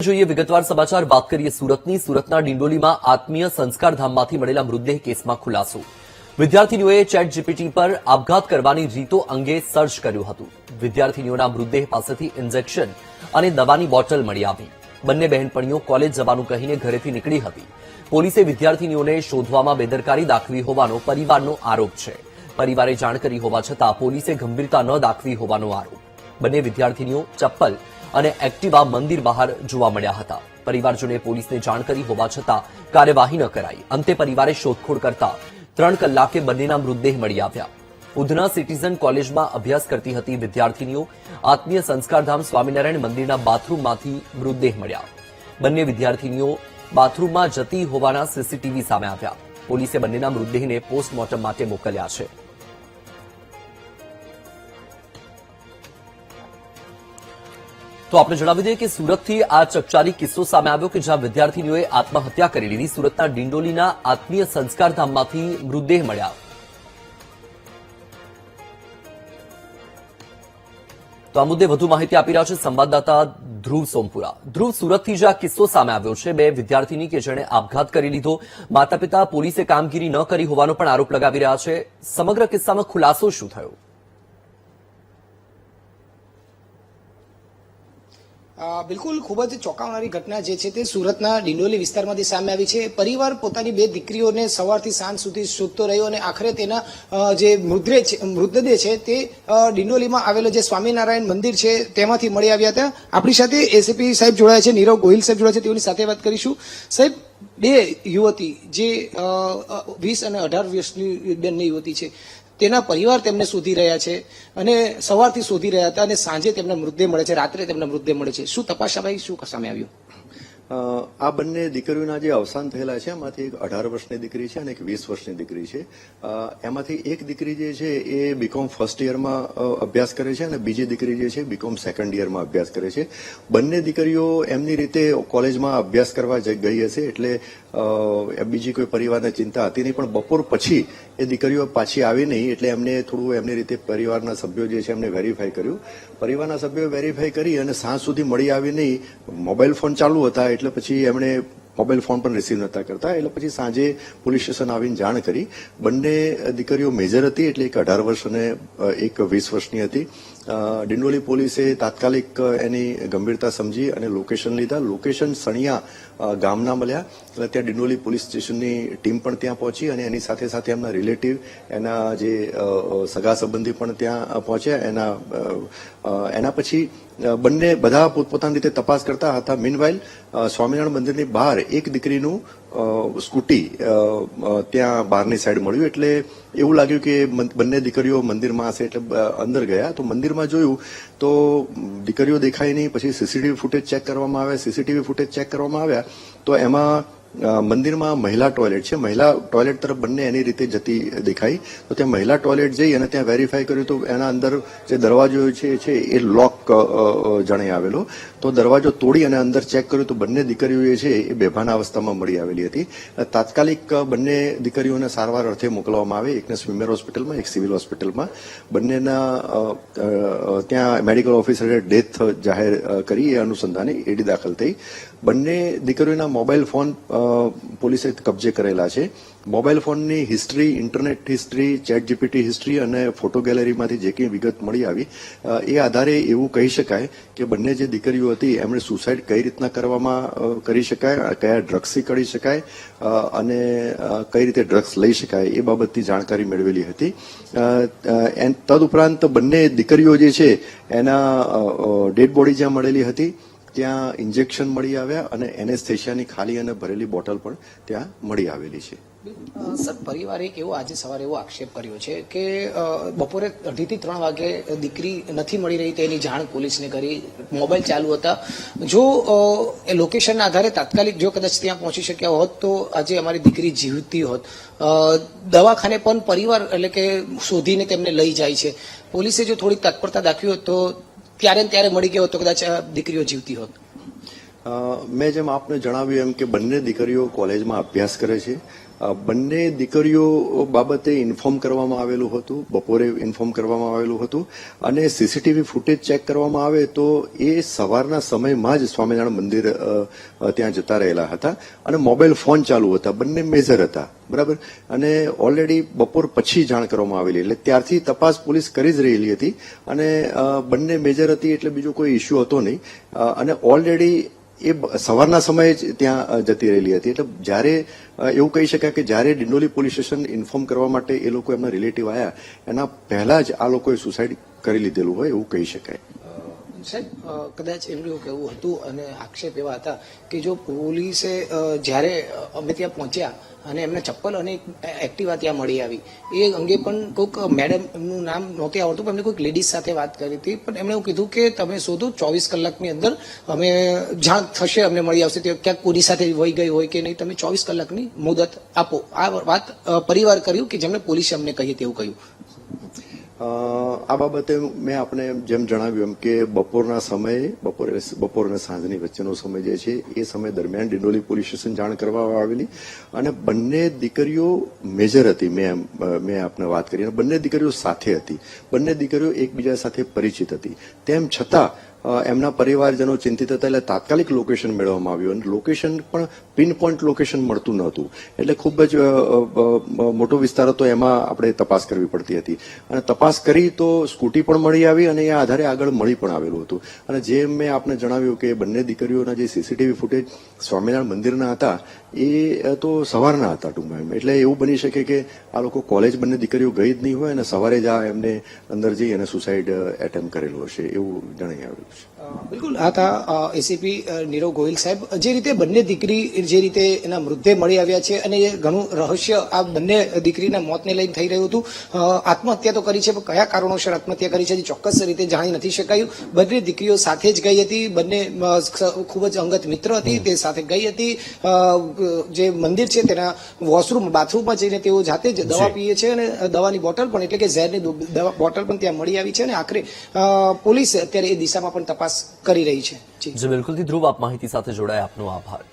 જોઈએ વિગતવાર સમાચાર વાત કરીએ સુરતના ડિંડોલીમાં આત્મીય સંસ્કારધામમાંથી મળેલા મૃતદેહ કેસમાં ખુલાસો વિદ્યાર્થીનીઓએ ચેટ જીપીટી પર આપઘાત કરવાની રીતો અંગે સર્ચ કર્યું હતું વિદ્યાર્થીનીઓના મૃતદેહ પાસેથી ઇન્જેક્શન અને દવાની બોટલ મળી આવી બંને બહેનપણીઓ કોલેજ જવાનું કહીને ઘરેથી નીકળી હતી પોલીસે વિદ્યાર્થીનીઓને શોધવામાં બેદરકારી દાખવી હોવાનો પરિવારનો આરોપ છે પરિવારે જાણ કરી હોવા છતાં પોલીસે ગંભીરતા ન દાખવી હોવાનો આરોપ બંને વિદ્યાર્થીનીઓ ચપ્પલ અને એક્ટિવા મંદિર બહાર જોવા મળ્યા હતા પરિવારજનોએ પોલીસને જાણ કરી હોવા છતાં કાર્યવાહી ન કરાઈ અંતે પરિવારે શોધખોળ કરતા 3 કલાકે બંનેના મૃતદેહ મળી આવ્યા ઉધના સિટીઝન કોલેજમાં અભ્યાસ કરતી હતી વિદ્યાર્થીનીઓ આત્મીય સંસ્કારધામ સ્વામિનારાયણ મંદિરના બાથરૂમમાંથી મૃતદેહ મળ્યા બંને વિદ્યાર્થીનીઓ બાથરૂમમાં જતી હોવાના સીસીટીવી સામે આવ્યા પોલીસે બંનેના મૃતદેહને પોસ્ટમોર્ટમ માટે મોકલ્યા છે તો આપણે જણાવી દઈએ કે સુરતથી આ ચકચારી કિસ્સો સામે આવ્યો કે જ્યાં વિદ્યાર્થીનીઓએ આત્મહત્યા કરી લીધી સુરતના ડિંડોલીના આત્મીય સંસ્કારધામમાંથી મૃતદેહ મળ્યા તો આ મુદ્દે વધુ માહિતી આપી રહ્યા છે સંવાદદાતા ધ્રુવ સોમપુરા ધ્રુવ સુરતથી જે આ કિસ્સો સામે આવ્યો છે બે વિદ્યાર્થીની કે જેણે આપઘાત કરી લીધો માતા પિતા પોલીસે કામગીરી ન કરી હોવાનો પણ આરોપ લગાવી રહ્યા છે સમગ્ર કિસ્સામાં ખુલાસો શું થયો બિલકુલ ખૂબ જ ચોંકાવનારી ઘટના જે છે તે સુરતના ડિંડોલી વિસ્તારમાંથી સામે આવી છે પરિવાર પોતાની બે દીકરીઓને સવારથી સાંજ સુધી શોધતો રહ્યો અને આખરે તેના જે મૃતદેહ છે તે ડિંડોલીમાં આવેલો જે સ્વામિનારાયણ મંદિર છે તેમાંથી મળી આવ્યા હતા આપણી સાથે એસીપી સાહેબ જોડાયા છે નીરવ ગોહિલ સાહેબ જોડાયા છે તેઓની સાથે વાત કરીશું સાહેબ બે યુવતી જે 20 અને 18 વર્ષની બંને યુવતી છે તેના પરિવાર તેમને શોધી રહ્યા છે અને સવારથી શોધી રહ્યા હતા અને સાંજે તેમના મૃતદેહ મળે છે રાત્રે તેમના મૃતદેહ મળે છે શું તપાસ ભાઈ શું સામે આવ્યું આ બંને દીકરીઓના જે અવસાન થયેલા છે એમાંથી એક 18 વર્ષની દીકરી છે અને એક 20 વર્ષની દીકરી છે એમાંથી એક દીકરી જે છે એ બીકોમ ફર્સ્ટ યરમાં અભ્યાસ કરે છે અને બીજી દીકરી જે છે બીકોમ સેકન્ડ યરમાં અભ્યાસ કરે છે બંને દીકરીઓ એમની રીતે કોલેજમાં અભ્યાસ કરવા ગઈ હશે એટલે બીજી કોઈ પરિવારને ચિંતા હતી નહીં પણ બપોર પછી એ દીકરીઓ પાછી આવી નહીં એટલે એમને થોડું એમની રીતે પરિવારના સભ્યો જે છે એમને વેરીફાઈ કર્યું પરિવારના સભ્યોએ વેરીફાઈ કરી અને સાંજ સુધી મળી આવી નહીં મોબાઈલ ફોન ચાલુ હતા એટલે પછી એમણે મોબાઈલ ફોન પણ રિસીવ નતા કરતા એટલે પછી સાંજે પોલીસ સ્ટેશન આવીને જાણ કરી બંને દીકરીઓ મેજર હતી એટલે એક 18 વર્ષ અને એક 20 વર્ષની હતી ડિંડોલી પોલીસે તાત્કાલિક એની ગંભીરતા સમજી અને લોકેશન લીધા લોકેશન સણિયા ગામના મળ્યા એટલે ત્યાં ડિંડોલી પોલીસ સ્ટેશનની ટીમ પણ ત્યાં પહોંચી અને એની સાથે સાથે એમના રિલેટિવ એના જે સગા સંબંધી પણ ત્યાં પહોંચ્યા એના પછી બંને બધા પોતપોતાની રીતે તપાસ કરતા હતા મીનવાઇલ સ્વામિનારાયણ મંદિરની બહાર એક દીકરીનું સ્કૂટી ત્યાં બહારની સાઈડ મળ્યું એટલે એવું લાગ્યું કે બંને દીકરીઓ મંદિરમાં હશે એટલે અંદર ગયા તો મંદિરમાં જોયું તો દીકરીઓ દેખાય નહીં પછી સીસીટીવી ફૂટેજ ચેક કરવામાં આવ્યા સીસીટીવી ફૂટેજ ચેક કરવામાં આવ્યા તો એમાં મંદિરમાં મહિલા ટોયલેટ છે મહિલા ટોયલેટ તરફ બંને એની રીતે જતી દેખાઈ તો ત્યાં મહિલા ટોયલેટ જઈ અને ત્યાં વેરીફાઈ કર્યું તો એના અંદર જે દરવાજો છે એ લોક જણાઈ આવેલો તો દરવાજો તોડી અને અંદર ચેક કર્યું તો બંને દીકરીઓ જે છે એ બેભાન અવસ્થામાં મળી આવેલી હતી તાત્કાલિક બંને દીકરીઓને સારવાર અર્થે મોકલવામાં આવે એકને સ્વિમેર હોસ્પિટલમાં એક સિવિલ હોસ્પિટલમાં બંનેના ત્યાં મેડિકલ ઓફિસરે ડેથ જાહેર કરી એ અનુસંધાને એડી દાખલ થઈ બંને દીકરીઓના મોબાઈલ ફોન પોલીસે કબજે કરેલા છે મોબાઈલ ફોનની history internet history chat GPT history અને ફોટો ગેલેરીમાંથી જે કંઈ વિગત મળી આવી એ આધારે એવું કહી શકાય કે બંને જે દીકરીઓ હતી એમણે સુસાઇડ કઈ રીતના કરી શકાય કયા ડ્રગ્સથી કરી શકાય અને કઈ રીતે ડ્રગ્સ લઈ શકાય એ બાબતની જાણકારી મેળવેલી હતી તદુપરાંત બંને દીકરીઓ જે છે એના ડેડ બોડી જ્યાં મળેલી હતી ત્યાં ઇન્જેક્શન મળી આવ્યા અને એનેસ્થેશિયાની ખાલી અને ભરેલી બોટલ પણ ત્યાં મળી આવેલી છે સર પરિવારે એક એવો આજે સવારે એવો આક્ષેપ કર્યો છે કે બપોરે 2:30 થી 3 વાગે દીકરી નથી મળી રહી તેની જાણ પોલીસને કરી મોબાઈલ ચાલુ હતા જો એ લોકેશનના આધારે તાત્કાલિક જો કદાચ ત્યાં પહોંચી શક્યા હોત તો આજે અમારી દીકરી જીવતી હોત દવાખાને પણ પરિવાર એટલે કે શોધીને તેમને લઈ જાય છે પોલીસે જો થોડી તત્પરતા દાખવી હોત તો ત્યારે મળી ગયો તો કદાચ દીકરીઓ જીવતી હોત મેં જેમ આપને જણાવ્યું એમ કે બંને દીકરીઓ કોલેજમાં અભ્યાસ કરે છે બંને દીકરીઓ બાબતે ઇન્ફોર્મ કરવામાં આવેલું હતું, બપોરે ઇન્ફોર્મ કરવામાં આવેલું હતું અને સીસીટીવી ફૂટેજ ચેક કરવામાં આવે તો એ સવારના સમયમાં જ સ્વામિનારાયણ મંદિર ત્યાં જતા રહેલા હતા અને મોબાઈલ ફોન ચાલુ હતા, બંને મેજર હતા, બરાબર. અને ઓલરેડી બપોર પછી જાણ કરવામાં આવેલી, એટલે ત્યારથી તપાસ પોલીસ કરી જ રહેલી હતી અને બંને મેજર હતી એટલે બીજો કોઈ ઇસ્યુ હતો નહીં અને ઓલરેડી એ સવારના સમયે જ ત્યાં જતી રહેલી હતી. એટલે જ્યારે એવું કહી શકાય કે જ્યારે ડિંડોલી પોલીસ સ્ટેશન ઇન્ફોર્મ કરવા માટે એ લોકો એમના રિલેટિવ આવ્યા એના પહેલા જ આ લોકોએ સુસાઇડ કરી લીધેલું હોય એવું કહી શકાય. સાહેબ, કદાચ એમનું એવું કહેવું હતું અને આક્ષેપ એવા હતા કે જો પોલીસે જ્યારે અમે ત્યાં પહોંચ્યા અને એમને ચપ્પલ અને એક્ટિવા ત્યાં મળી આવી એ અંગે પણ કોઈક મેડમ એમનું નામ નહોતી આવડતું પણ એમને કોઈક લેડીઝ સાથે વાત કરી હતી, પણ એમણે એવું કીધું કે તમે શોધો 24 કલાકની અંદર અમે જાણ થશે, અમને મળી આવશે. તે ક્યાંક કોની સાથે વહી ગઈ હોય કે નહીં, તમે 24 કલાકની મુદત આપો. આ વાત પરિવાર કર્યું કે જેમને પોલીસે અમને કહી તેવું કહ્યું. આ બાબતે મેં આપણે જેમ જણાવ્યું એમ કે બપોરના સમયે બપોર અને સાંજની વચ્ચેનો સમય જે છે એ સમય દરમિયાન ડિંડોલી પોલીસ સ્ટેશન જાણ કરવામાં આવેલી અને બંને દીકરીઓ મેજર હતી. મેં આપને વાત કરી અને બંને દીકરીઓ સાથે હતી, બંને દીકરીઓ એકબીજા સાથે પરિચિત હતી. તેમ છતાં એમના પરિવારજનો ચિંતિત હતા એટલે તાત્કાલિક લોકેશન મેળવવામાં આવ્યું અને લોકેશન પણ પિન પોઈન્ટ લોકેશન મળતું નહોતું એટલે ખૂબ જ મોટો વિસ્તાર હતો, એમાં આપણે તપાસ કરવી પડતી હતી અને તપાસ કરી તો સ્કૂટી પણ મળી આવી અને એ આધારે આગળ મળી પણ આવેલું હતું. અને જેમ મેં આપને જણાવ્યું કે બંને દીકરીઓના જે સીસીટીવી ફૂટેજ સ્વામિનારાયણ મંદિરના હતા એ તો સવારના હતા ટૂંકમાં, એટલે એવું બની શકે કે આ લોકો કોલેજ બંને દીકરીઓ ગઈ જ નહીં હોય અને સવારે જ આ એમને અંદર જઈ અને સુસાઇડ એટેમ્પ કરેલું હશે એવું જણાઈ આવ્યું. બિલકુલ, આ હતા એસીપી નીરવ ગોહિલ સાહેબ. જે રીતે બંને દીકરી જે રીતે એના મૃતદેહ મળી આવ્યા છે અને એ ઘણું રહસ્ય આ બંને દીકરીના મોતને લઈને થઈ રહ્યું હતું. આત્મહત્યા તો કરી છે પણ કયા કારણોસર આત્મહત્યા કરી છે જે ચોક્કસ રીતે જાણી નથી શકાયું. બંને દીકરીઓ સાથે જ ગઈ હતી, બંને ખૂબ જ અંગત મિત્ર હતી, તે સાથે ગઈ હતી. જે મંદિર છે તેના વોશરૂમ બાથરૂમમાં જઈને તેઓ જાતે જ દવા પીએ છે અને દવાની બોટલ પણ એટલે કે ઝેરની બોટલ પણ ત્યાં મળી આવી છે અને આખરે પોલીસ અત્યારે એ દિશામાં પણ તપાસ કરી રહી છે. જી બિલકુલ. ધ્રુવ, આપ માહિતી સાથે જોડાયા, આપનો આભાર.